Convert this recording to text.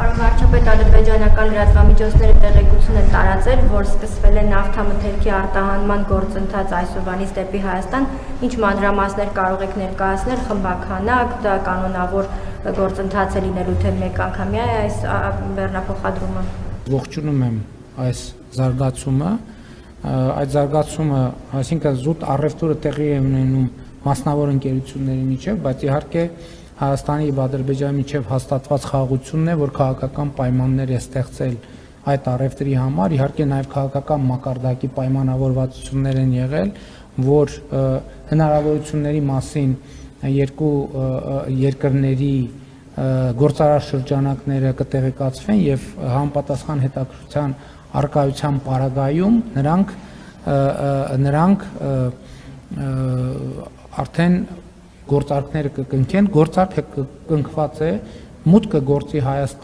Պարոն վարչապետ, ադրբեջանական լրատվամիջոցները տեղեկություն են տարածել, որ սկսվել է նավթամթերքի արտահանման գործընթաց այսօրվանից դեպի Հայաստան, ինչ մանրամասներ կարող եք ներկայացնել, խմբաքանակ, դա կանոնավոր գործընթաց է լինելու, թե մեկ անգամյա է այս բեռնափոխադրումը։ Ողջունում եմ այս զարգացումը, այդ զարգացումը, այսինքն զուտ առևտուրը տեղի է ունենում մասնավոր ընկերությունների միջև, բայց իհարկե Հայաստանի և Ադրբեջանի միջև հաստատված խաղաղությունն է, որ քաղաքական պայմաններ է ստեղծել այդ առևտրի համար, իհարկե նաև քաղաքական մակարդակի պայմանավորվածություններ են եղել, որ հնարավորությունների մասին երկու երկրների գործարար շրջանակները կտեղեկացվեն և համապատասխան հետաքրքրության առկայության պարագայում նրանք արդեն գործարքները կկնքեն, գործարքը կնքված է, մուտքը գործի Հայաստան